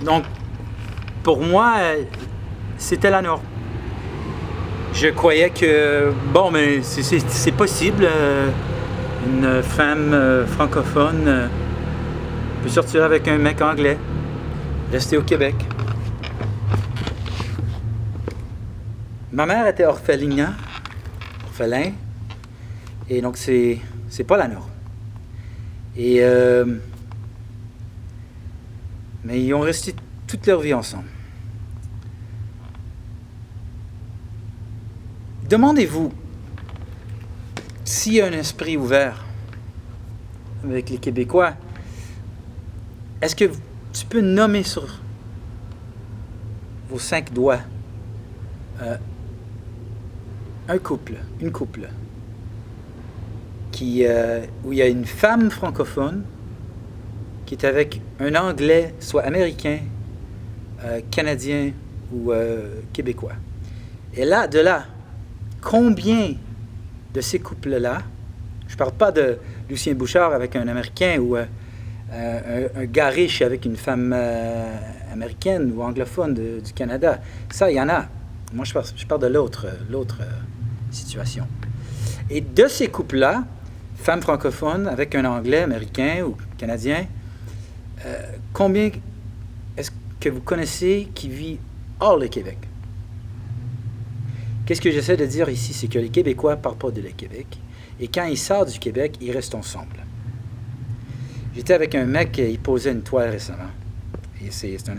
Donc, pour moi, c'était la norme. Je croyais que, bon, mais c'est possible. Une femme francophone peut sortir avec un mec anglais, rester au Québec. Ma mère était orphelin, et donc c'est pas la norme. Et mais ils ont resté toute leur vie ensemble. Demandez-vous s'il y a un esprit ouvert avec les Québécois. Est-ce que tu peux nommer sur vos 5 doigts un couple, une couple, où il y a une femme francophone qui est avec un Anglais, soit américain, canadien ou québécois. Et là, combien de ces couples-là, je ne parle pas de Lucien Bouchard avec un Américain ou un gars riche avec une femme américaine ou anglophone du Canada. Ça, il y en a. Moi, je parle de l'autre situation. Et de ces couples-là, femmes francophones avec un Anglais, Américain ou Canadien, combien est-ce que vous connaissez qui vit hors le Québec? Qu'est-ce que j'essaie de dire ici, c'est que les Québécois ne parlent pas de le Québec. Et quand ils sortent du Québec, ils restent ensemble. J'étais avec un mec, il posait une toile récemment. Et c'est un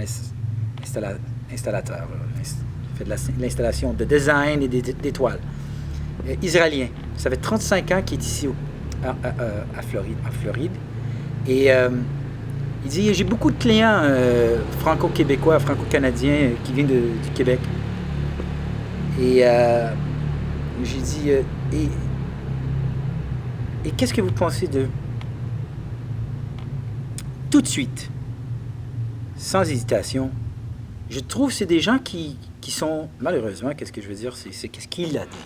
installateur. Il fait de l'installation de design et des toiles. Israélien. Ça fait 35 ans qu'il est ici en Floride. Et il dit, j'ai beaucoup de clients franco-québécois, franco-canadiens qui viennent du Québec. Et j'ai dit, et qu'est-ce que vous pensez d'eux? Tout de suite, sans hésitation, je trouve que c'est des gens qui sont, malheureusement, qu'est-ce que je veux dire, c'est qu'est-ce qu'il a dit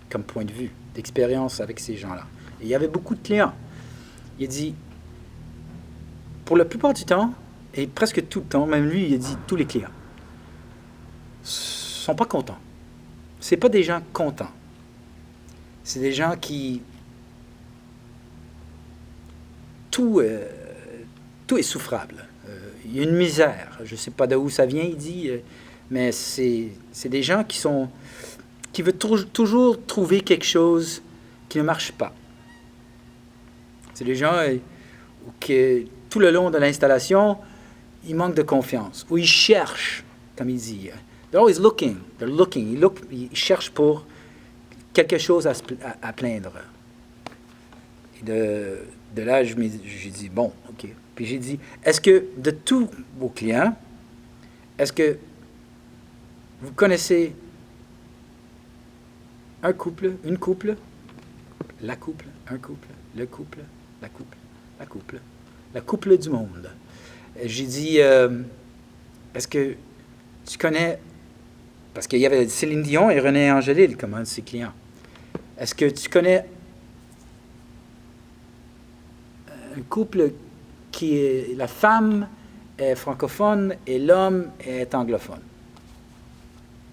comme point de vue, d'expérience avec ces gens-là. Et il y avait beaucoup de clients. Il a dit, pour la plupart du temps, et presque tout le temps, même lui, il a dit, tous les clients sont pas contents. C'est pas des gens contents. C'est des gens qui... Tout est souffrable. Il y a une misère. Je ne sais pas d'où ça vient, il dit, mais c'est des gens qui veulent toujours trouver quelque chose qui ne marche pas. C'est des gens qui, tout le long de l'installation, ils manquent de confiance, ou ils cherchent, comme il dit. They're always looking. Ils cherchent pour quelque chose à plaindre. Et de là, j'ai dit, bon, OK. Puis j'ai dit, est-ce que de tous vos clients, est-ce que vous connaissez un couple, une couple, la couple, un couple, le couple, la couple, la couple, la couple du monde? J'ai dit, est-ce que tu connais, parce qu'il y avait Céline Dion et René Angélil comme un de ses clients. Est-ce que tu connais un couple qui est, la femme est francophone et l'homme est anglophone?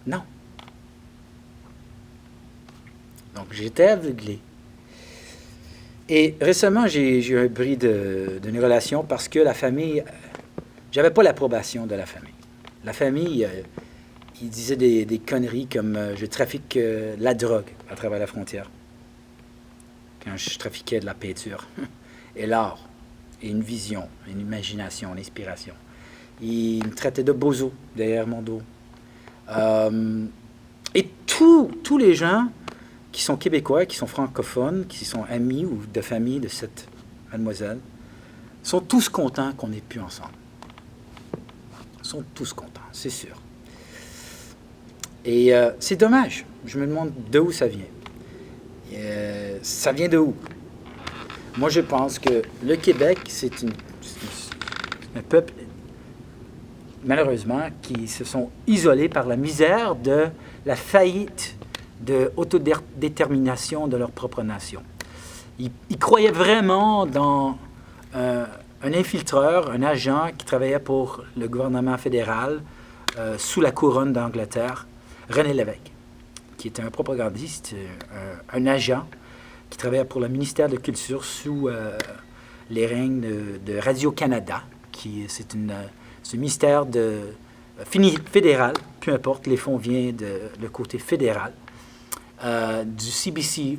Non. Donc, j'étais aveuglé. Et récemment, j'ai eu un bris d'une relation parce que la famille, j'avais pas l'approbation de la famille. La famille, il disait des conneries comme je trafique la drogue à travers la frontière. Quand je trafiquais de la peinture et l'art. Et une vision, une imagination, une inspiration. Il me traitait de bozo derrière mon dos. Et tous les gens qui sont québécois, qui sont francophones, qui sont amis ou de famille de cette mademoiselle, sont tous contents qu'on n'ait plus ensemble. Sont tous contents, c'est sûr. Et c'est dommage. Je me demande d'où ça vient. Ça vient de où? Moi, je pense que le Québec, c'est un peuple, malheureusement, qui se sont isolés par la misère de la faillite de autodétermination de leur propre nation. Ils croyaient vraiment dans un infiltreur, un agent qui travaillait pour le gouvernement fédéral sous la couronne d'Angleterre, René Lévesque, qui était un propagandiste, un agent qui travaillait pour le ministère de la Culture sous les règnes de Radio-Canada, c'est un ministère fédéral, peu importe, les fonds viennent le côté fédéral, du CBC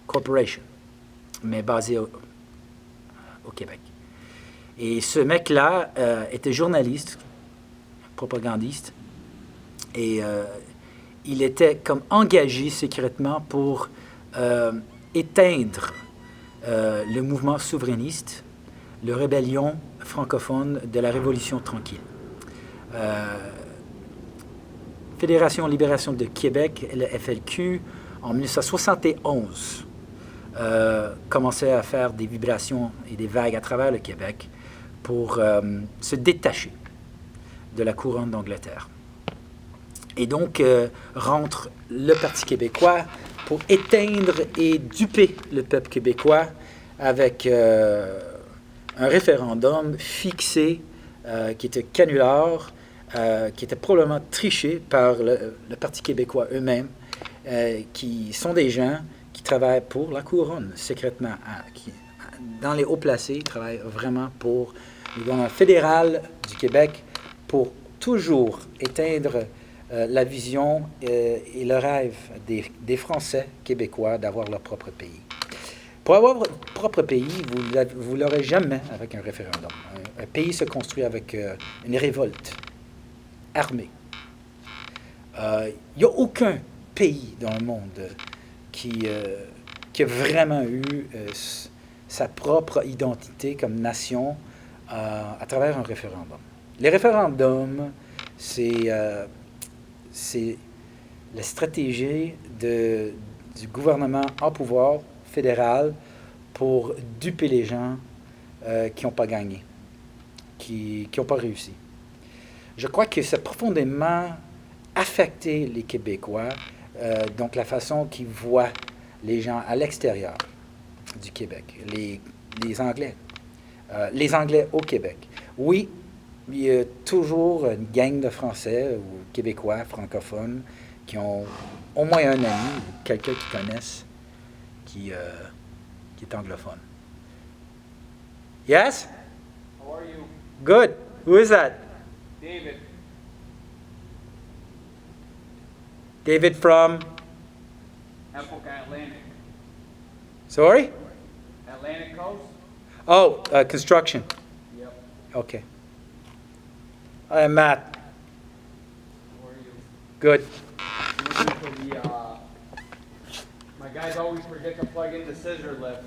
Corporation, mais basé au Québec. Et ce mec-là était journaliste, propagandiste, et il était comme engagé secrètement pour éteindre le mouvement souverainiste, la rébellion francophone de la Révolution tranquille. Fédération Libération de Québec, le FLQ, en 1971, commençait à faire des vibrations et des vagues à travers le Québec pour se détacher de la couronne d'Angleterre. Et donc, rentre le Parti québécois pour éteindre et duper le peuple québécois avec un référendum fixé qui était canular, qui était probablement triché par le Parti québécois eux-mêmes, qui sont des gens qui travaillent pour la couronne secrètement, dans les hauts placés, ils travaillent vraiment pour le gouvernement fédéral du Québec pour toujours éteindre la vision et le rêve des Français québécois d'avoir leur propre pays. Pour avoir votre propre pays, vous ne l'aurez jamais avec un référendum. Un pays se construit avec une révolte armée. Il n'y a aucun pays dans le monde qui a vraiment eu sa propre identité comme nation à travers un référendum. Les référendums, c'est la stratégie du gouvernement en pouvoir fédéral pour duper les gens qui n'ont pas gagné, qui n'ont pas réussi. Je crois que ça a profondément affecté les Québécois, donc la façon qu'ils voient les gens à l'extérieur du Québec, les Anglais. Les Anglais au Québec. Oui, il y a toujours une gang de Français ou Québécois francophones qui ont au moins un ami ou quelqu'un qu'ils connaissent qui est anglophone. Yes? How are you? Good. Who is that? David. David from? Epoch Atlantic. Sorry? Atlantic Coast? Oh, construction. Yep. Okay. Hi, Matt. How are you? Good. Looking for the, my guys always forget to plug in the scissor lift.